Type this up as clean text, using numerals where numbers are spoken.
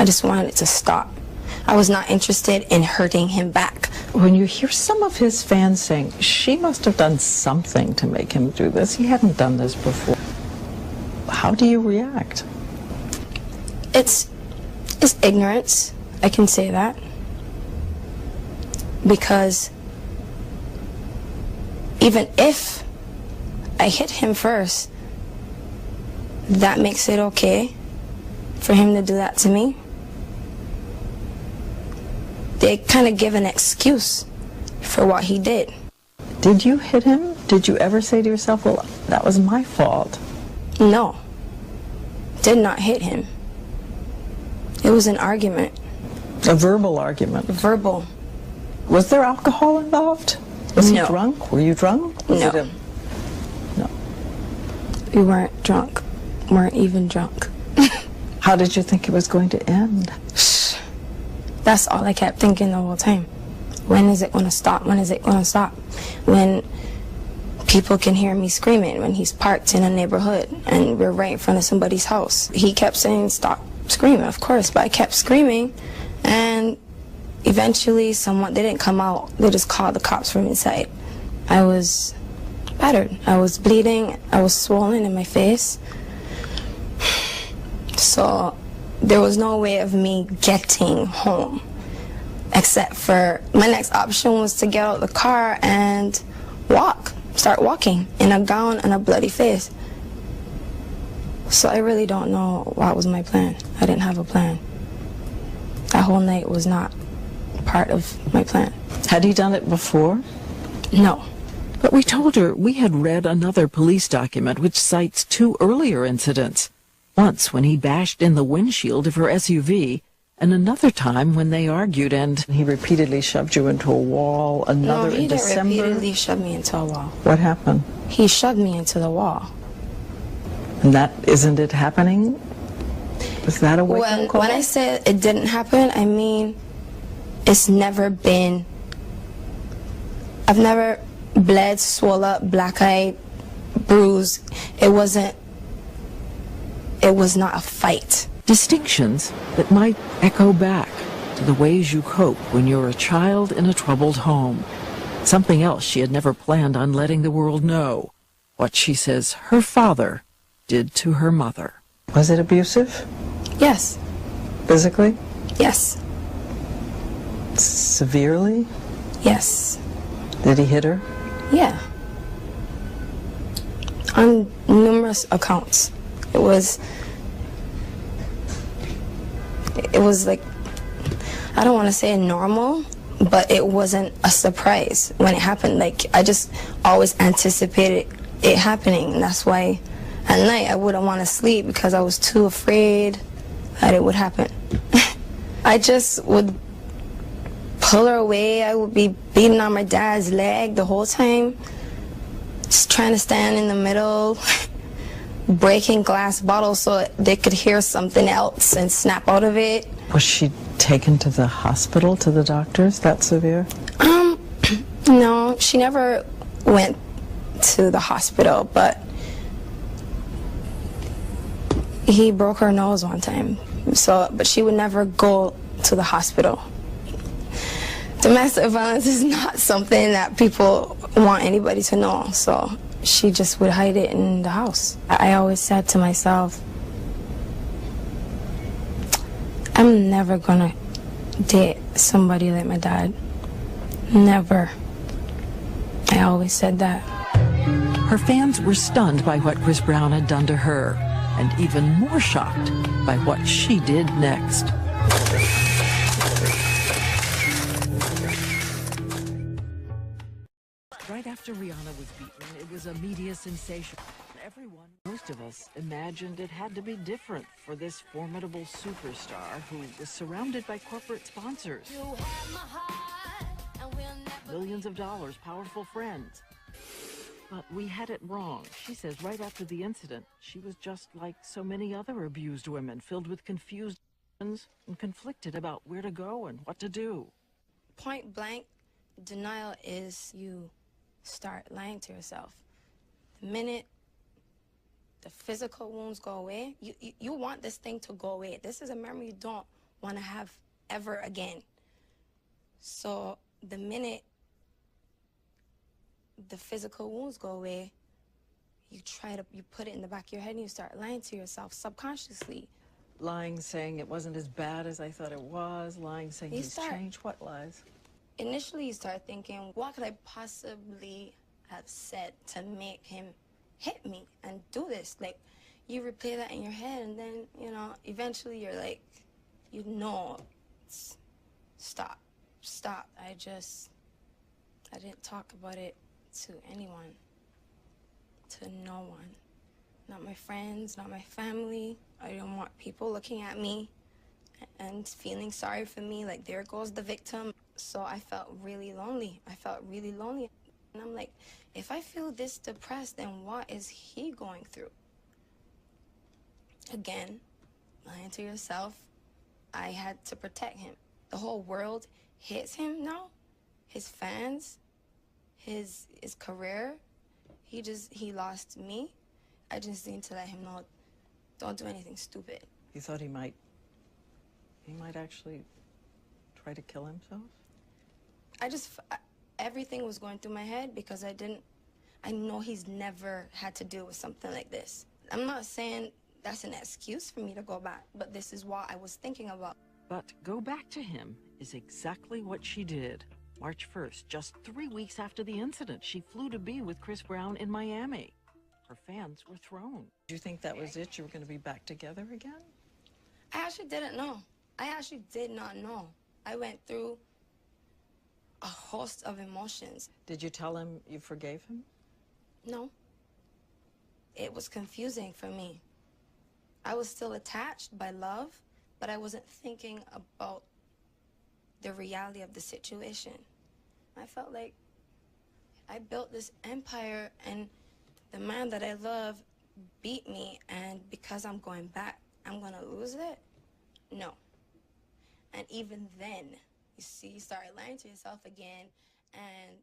just wanted it to stop. I was not interested in hurting him back. When you hear some of his fans saying, she must have done something to make him do this, he hadn't done this before, how do you react? It's ignorance, I can say that. Because even if I hit him first, that makes it okay for him to do that to me. They kind of give an excuse for what he did. Did you hit him? Did you ever say to yourself, well, that was my fault? No. Did not hit him. It was an argument. A verbal argument? Verbal. Was there alcohol involved? Was No. he drunk? Were you drunk? Was No. No. We weren't drunk. Weren't even drunk. How did you think it was going to end? That's all I kept thinking the whole time. When is it going to stop? When is it going to stop? When people can hear me screaming, when he's parked in a neighborhood and we're right in front of somebody's house. He kept saying, stop screaming, of course, but I kept screaming, and eventually someone, they didn't come out, they just called the cops from inside. I was battered. I was bleeding. I was swollen in my face. So there was no way of me getting home, except for my next option was to get out of the car and start walking in a gown and a bloody face. So I really don't know what was my plan. I didn't have a plan. That whole night was not part of my plan. Had he done it before? No. But we told her we had read another police document which cites 2 earlier incidents. Once when he bashed in the windshield of her SUV, and another time when they argued and... He repeatedly shoved you into a wall, another in December? No, he didn't repeatedly shove me into a wall. What happened? He shoved me into the wall. And that, isn't it happening? Is that a wake-up call? When I said it didn't happen, I mean it's never been... I've never bled, swole up, black-eyed, bruised. It was not a fight. Distinctions that might echo back to the ways you cope when you're a child in a troubled home. Something else she had never planned on letting the world know. What she says her father did to her mother. Was it abusive? Yes. Physically? Yes. Severely? Yes. Did he hit her? Yeah. On numerous accounts. It was like, I don't want to say normal, but it wasn't a surprise when it happened. Like, I just always anticipated it happening, and that's why at night I wouldn't want to sleep because I was too afraid that it would happen. I just would pull her away. I would be beating on my dad's leg the whole time, just trying to stand in the middle, breaking glass bottles so they could hear something else and snap out of it. Was she taken to the hospital, to the doctors, that severe? No, she never went to the hospital, but he broke her nose one time. But she would never go to the hospital. Domestic violence is not something that people want anybody to know, so she just would hide it in the house. I always said to myself, I'm never gonna date somebody like my dad. Never. I always said that. Her fans were stunned by what Chris Brown had done to her, and even more shocked by what she did next. Right after Rihanna was beaten, it was a media sensation. Everyone, most of us, imagined it had to be different for this formidable superstar who was surrounded by corporate sponsors. Millions of dollars, powerful friends. But we had it wrong. She says right after the incident, she was just like so many other abused women, filled with confused and conflicted about where to go and what to do. Point blank, denial is you start lying to yourself. The minute the physical wounds go away, you want this thing to go away. This is a memory you don't want to have ever again. So the minute the physical wounds go away, you put it in the back of your head and you start lying to yourself subconsciously. Lying, saying it wasn't as bad as I thought it was. Lying, saying he's changed. What lies? Initially, you start thinking, what could I possibly have said to make him hit me and do this? Like, you replay that in your head, and then, you know, eventually you're like, you know, stop. I didn't talk about it to anyone, to no one. Not my friends, not my family. I didn't want people looking at me and feeling sorry for me, like there goes the victim. So I felt really lonely. And I'm like, if I feel this depressed, then what is he going through? Again, lying to yourself, I had to protect him. The whole world hates him now. His fans, his career. He lost me. I just need to let him know, don't do anything stupid. You thought he might actually try to kill himself? Everything was going through my head because I know he's never had to deal with something like this. I'm not saying that's an excuse for me to go back, but this is what I was thinking about. But go back to him is exactly what she did. March 1st, just 3 weeks after the incident, she flew to be with Chris Brown in Miami. Her fans were thrown. Do you think that was it? You were going to be back together again? I actually didn't know. I actually did not know. I went through a host of emotions. Did you tell him you forgave him? No. It was confusing for me. I was still attached by love, but I wasn't thinking about the reality of the situation. I felt like I built this empire and the man that I love beat me, and because I'm going back, I'm gonna lose it? No. And even then, you see, you start lying to yourself again, and